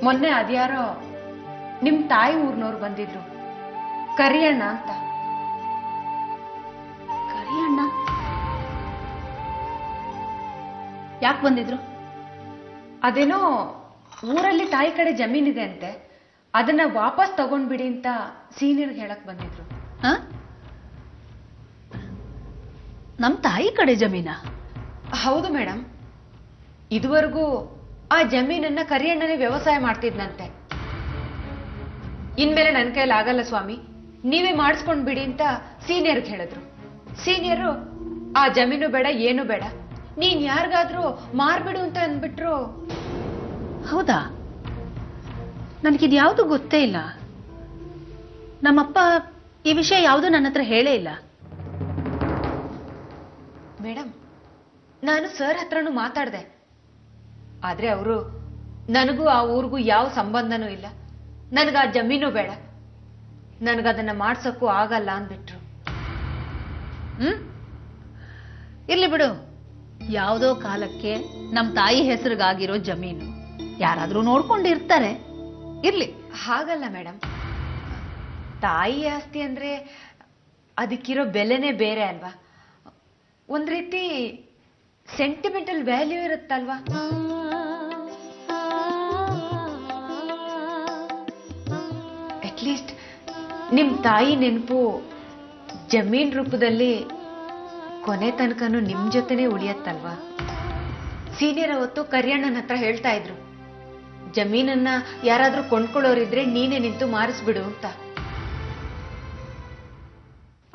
ಮೊನ್ನೆ ಅದ್ಯಾರೋ ನಿಮ್ ತಾಯಿ ಊರ್ನವ್ರು ಬಂದಿದ್ರು, ಕರಿಯಣ್ಣ ಅಂತ. ಕರಿಯಣ್ಣ ಯಾಕೆ ಬಂದಿದ್ರು? ಅದೇನೋ ಊರಲ್ಲಿ ತಾಯಿ ಕಡೆ ಜಮೀನಿದೆ ಅಂತೆ, ಅದನ್ನ ವಾಪಸ್ ತಗೊಂಡ್ಬಿಡಿ ಅಂತ ಸೀನಿಯರ್ಗೆ ಹೇಳಕ್ ಬಂದಿದ್ರು. ನಮ್ ತಾಯಿ ಕಡೆ ಜಮೀನ? ಹೌದು ಮೇಡಮ್. ಇದುವರೆಗೂ ಆ ಜಮೀನನ್ನ ಕರಿಯಣ್ಣನೇ ವ್ಯವಸಾಯ ಮಾಡ್ತಿದ್ನಂತೆ. ಇನ್ಮೇಲೆ ನನ್ನ ಕೈಯಲ್ಲಿ ಆಗಲ್ಲ ಸ್ವಾಮಿ, ನೀವೇ ಮಾಡಿಸ್ಕೊಂಡ್ ಬಿಡಿ ಅಂತ ಸೀನಿಯರ್ಗೆ ಹೇಳಿದ್ರು. ಸೀನಿಯರು ಆ ಜಮೀನು ಬೇಡ ಏನು ಬೇಡ, ನೀನ್ ಯಾರಿಗಾದ್ರೂ ಮಾರ್ಬಿಡು ಅಂತ ಅಂದ್ಬಿಟ್ರು. ಹೌದಾ? ನನಗಿದ್ಯಾವುದು ಗೊತ್ತೇ ಇಲ್ಲ. ನಮ್ಮಪ್ಪ ಈ ವಿಷಯ ಯಾವುದು ನನ್ನ ಹತ್ರ ಹೇಳೇ ಇಲ್ಲ. ಮೇಡಮ್, ನಾನು ಸರ್ ಹತ್ರನೂ ಮಾತಾಡ್ದೆ, ಆದ್ರೆ ಅವರು ನನಗೂ ಆ ಊರಿಗೂ ಯಾವ ಸಂಬಂಧನೂ ಇಲ್ಲ, ನನಗ ಆ ಜಮೀನು ಬೇಡ, ನನಗದನ್ನ ಮಾಡ್ಸಕ್ಕೂ ಆಗಲ್ಲ ಅಂದ್ಬಿಟ್ರು. ಇರ್ಲಿ ಬಿಡು, ಯಾವುದೋ ಕಾಲಕ್ಕೆ ನಮ್ಮ ತಾಯಿ ಹೆಸರಿಗಾಗಿರೋ ಜಮೀನು ಯಾರಾದ್ರೂ ನೋಡ್ಕೊಂಡಿರ್ತಾರೆ, ಇರ್ಲಿ. ಹಾಗಲ್ಲ ಮೇಡಮ್, ತಾಯಿ ಆಸ್ತಿ ಅಂದ್ರೆ ಅದಕ್ಕಿರೋ ಬೆಲೆನೇ ಬೇರೆ ಅಲ್ವಾ? ಒಂದ್ ರೀತಿ ಸೆಂಟಿಮೆಂಟಲ್ ವ್ಯಾಲ್ಯೂ ಇರುತ್ತಲ್ವಾ? ಅಟ್ಲೀಸ್ಟ್ ನಿಮ್ ತಾಯಿ ನೆನಪು ಜಮೀನ್ ರೂಪದಲ್ಲಿ ಕೊನೆ ತನಕನೂ ನಿಮ್ ಜೊತೆನೆ ಉಳಿಯತ್ತಲ್ವಾ? ಸೀನಿಯರ್ ಅವತ್ತು ಕರಿಯಣ್ಣನ ಹತ್ರ ಹೇಳ್ತಾ ಇದ್ರು, ಜಮೀನನ್ನ ಯಾರಾದ್ರೂ ಕೊಂಡ್ಕೊಳ್ಳೋರಿದ್ರೆ ನೀನೇ ನಿಂತು ಮಾರಿಸ್ಬಿಡು ಅಂತ.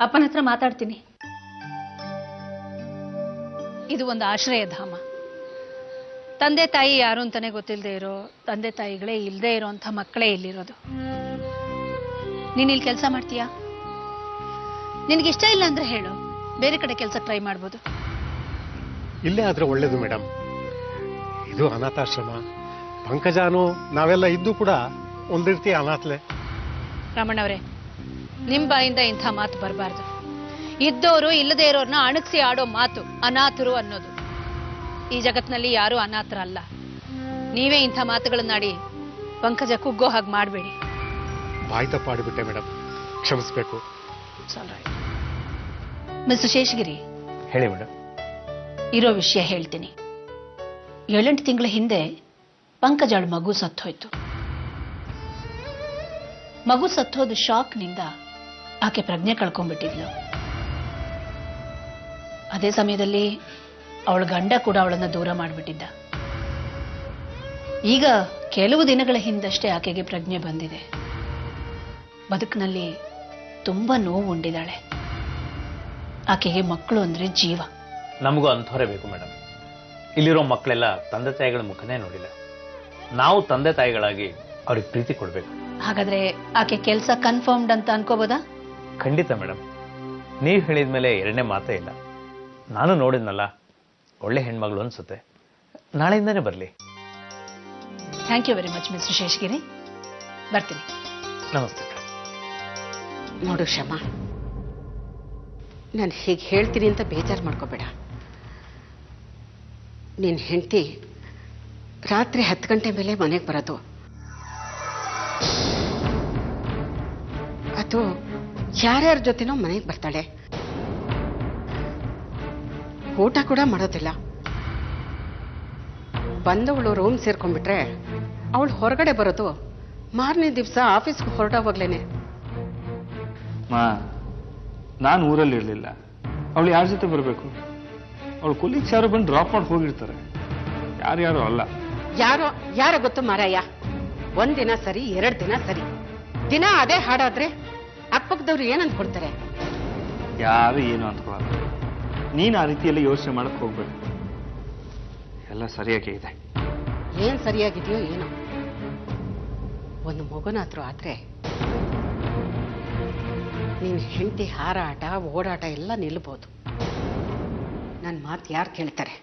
ಅಪ್ಪನ ಹತ್ರ ಮಾತಾಡ್ತೀನಿ. ಇದು ಒಂದು ಆಶ್ರಯಧಾಮ. ತಂದೆ ತಾಯಿ ಯಾರು ಅಂತಾನೆ ಗೊತ್ತಿಲ್ಲದೆ ಇರೋ, ತಂದೆ ತಾಯಿಗಳೇ ಇಲ್ಲದೆ ಇರೋಂಥ ಮಕ್ಕಳೇ ಇಲ್ಲಿರೋದು. ನೀನ್ ಇಲ್ಲಿ ಕೆಲಸ ಮಾಡ್ತೀಯಾ? ನಿನಗಿಷ್ಟ ಇಲ್ಲ ಅಂದ್ರೆ ಹೇಳು, ಬೇರೆ ಕಡೆ ಕೆಲಸ ಟ್ರೈ ಮಾಡ್ಬೋದು. ಇಲ್ಲೇ ಆದ್ರೆ ಒಳ್ಳೇದು ಮೇಡಮ್. ಇದು ಅನಾಥಾಶ್ರಮ. ಪಂಕಜಾನು ನಾವೆಲ್ಲ ಇದ್ದು ಕೂಡ ಒಂದ್ ರೀತಿ ಅನಾಥಲೆ. ರಮಣವ್ರೆ, ನಿಮ್ ಬಾಯಿಂದ ಇಂಥ ಮಾತು ಬರಬಾರ್ದು. ಇದ್ದವರು ಇಲ್ಲದೆ ಇರೋರ್ನ ಅಣಗಿಸಿ ಆಡೋ ಮಾತು ಅನಾಥರು ಅನ್ನೋದು. ಈ ಜಗತ್ನಲ್ಲಿ ಯಾರು ಅನಾಥರಲ್ಲ. ನೀವೇ ಇಂಥ ಮಾತುಗಳನ್ನಾಡಿ ಪಂಕಜ ಕುಗ್ಗೋ ಹಾಗೆ ಮಾಡಬೇಡಿ. ಬಾಯಿ ತಪ್ಪಾಡಿಬಿಟ್ಟೆ ಮೇಡಮ್, ಕ್ಷಮಿಸ್ಬೇಕು. ಮಿಸ್ಟರ್ ಶೇಷಗಿರಿ, ಹೇಳಿ ಮೇಡಮ್. ಇರೋ ವಿಷಯ ಹೇಳ್ತೀನಿ. 7-8 ತಿಂಗಳ ಹಿಂದೆ ಪಂಕಜಾಳ ಮಗು ಸತ್ತೋಯ್ತು. ಮಗು ಸತ್ತೋದ ಶಾಕ್ನಿಂದ ಆಕೆ ಪ್ರಜ್ಞೆ ಕಳ್ಕೊಂಡ್ಬಿಟ್ಟಿದ್ಲು. ಅದೇ ಸಮಯದಲ್ಲಿ ಅವಳ ಗಂಡ ಕೂಡ ಅವಳನ್ನ ದೂರ ಮಾಡಿಬಿಟ್ಟಿದ್ದ. ಈಗ ಕೆಲವು ದಿನಗಳ ಹಿಂದಷ್ಟೇ ಆಕೆಗೆ ಪ್ರಜ್ಞೆ ಬಂದಿದೆ. ಬದುಕಿನಲ್ಲಿ ತುಂಬಾ ನೋವು ಉಂಡಿದ್ದಾಳೆ. ಆಕೆಗೆ ಮಕ್ಕಳು ಅಂದ್ರೆ ಜೀವ. ನಮಗೂ ಅಂಥವರೇ ಬೇಕು ಮೇಡಮ್. ಇಲ್ಲಿರೋ ಮಕ್ಕಳೆಲ್ಲ ತಂದೆ ತಾಯಿಗಳ ಮುಖನೇ ನೋಡಿಲ್ಲ. ನಾವು ತಂದೆ ತಾಯಿಗಳಾಗಿ ಅವ್ರಿಗೆ ಪ್ರೀತಿ ಕೊಡ್ಬೇಕು. ಹಾಗಾದ್ರೆ ಆಕೆ ಕೆಲಸ ಕನ್ಫರ್ಮ್ಡ್ ಅಂತ ಅನ್ಕೋಬೋದಾ? ಖಂಡಿತ ಮೇಡಮ್. ನೀವು ಹೇಳಿದ್ಮೇಲೆ ಎರಡನೇ ಮಾತೇ ಇಲ್ಲ. ನಾನು ನೋಡಿದ್ನಲ್ಲ, ಒಳ್ಳೆ ಹೆಣ್ಮಗಳು ಅನ್ಸುತ್ತೆ. ನಾಳೆಯಿಂದಾನೇ ಬರಲಿ. Thank you very much mister Sheshagiri. ಬರ್ತೀನಿ. ನಮಸ್ತೆ. ನೋಡು ಶ್ರಮ, ನಾನು ಹೀಗೆ ಹೇಳ್ತೀನಿ ಅಂತ ಬೇಜಾರು ಮಾಡ್ಕೋಬೇಡ. ನಿನ್ನ ಹೆಂಡತಿ ರಾತ್ರಿ 10 ಗಂಟೆ ಮೇಲೆ ಮನೆಗೆ ಬರೋದು. ಅದು ಯಾರ್ಯಾರ ಜೊತೆನೋ ಮನೆಗೆ ಬರ್ತಾಳೆ. ಊಟ ಕೂಡ ಮಾಡೋದಿಲ್ಲ. ಬಂದವಳು ರೂಮ್ ಸೇರ್ಕೊಂಡ್ಬಿಟ್ರೆ ಅವಳು ಹೊರಗಡೆ ಬರೋದು ಮಾರನೇ ದಿವಸ ಆಫೀಸ್ಗೆ ಹೊರಡೋವಾಗ್ಲೇನೆ. ನಾನು ಊರಲ್ಲಿ ಇರಲಿಲ್ಲ. ಅವಳು ಯಾರ ಜೊತೆ ಬರಬೇಕು? ಅವಳು ಕೊಲೀಗ್ಸ್ ಯಾರು ಬಂದು ಡ್ರಾಪ್ ಮಾಡಿ ಹೋಗಿರ್ತಾರೆ. ಯಾರ್ಯಾರು ಅಲ್ಲ. ಯಾರೋ ಗೊತ್ತು ಮಾರಾಯ. 1 ದಿನ ಸರಿ, 2 ದಿನ ಸರಿ, ದಿನ ಅದೇ ಹಾಡಾದ್ರೆ ಅಕ್ಕಪಕ್ಕದವ್ರು ಏನ್ ಅಂದ್ಕೊಡ್ತಾರೆ? ಯಾರು ಏನು ಅಂದ್ಕೊಳ್ಳಲ್ಲ. ನೀನು ಆ ರೀತಿಯಲ್ಲಿ ಯೋಚನೆ ಮಾಡಕ್ ಹೋಗ್ಬೇಡ. ಎಲ್ಲ ಸರಿಯಾಗೇ ಇದೆ. ಏನ್ ಸರಿಯಾಗಿದೆಯೋ ಏನೋ. ಒಂದು ಮಗುನಾದ್ರೂ ಆದ್ರೆ ನಿನ್ನ ಹೆಂಡತಿ ಹಾರಾಟ ಓಡಾಟ ಎಲ್ಲ ನಿಲ್ಬೋದು. ನನ್ನ ಮಾತು ಯಾರು ಕೇಳ್ತಾರೆ?